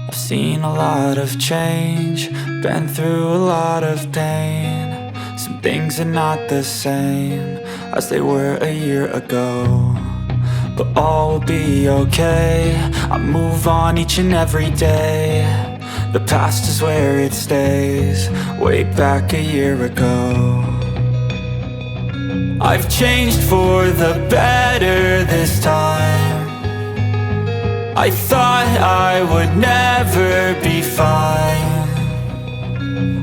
I've seen a lot of change, been through a lot of pain. Some things are not the same as they were a year ago, but all will be okay. I move on each and every day. The past is where it stays, way back a year ago. I've changed for the better this time. I thought I would never be fine.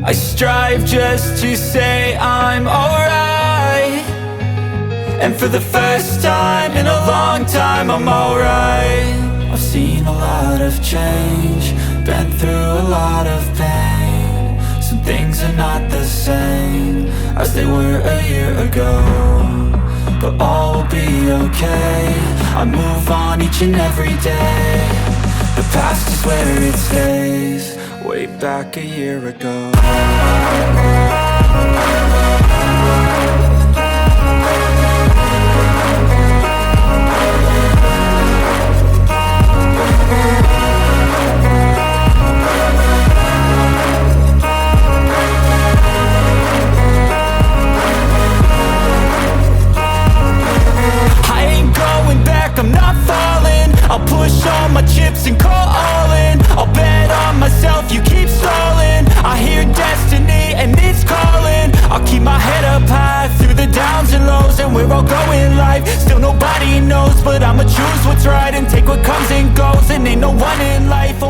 I strive just to say I'm alright, and for the first time in a long time I'm alright. I've seen a lot of change, been through a lot of pain. Some things are not the same as they were a year ago, but all will be okay. I move on each and every day. The past is where it stays, way back a year ago. I'm not falling, I'll push all my chips and call all in. I'll bet on myself, you keep stalling. I hear destiny and it's calling. I'll keep my head up high through the downs and lows, and where I'll go in life, still nobody knows. But I'ma choose what's right and take what comes and goes, and ain't no one in life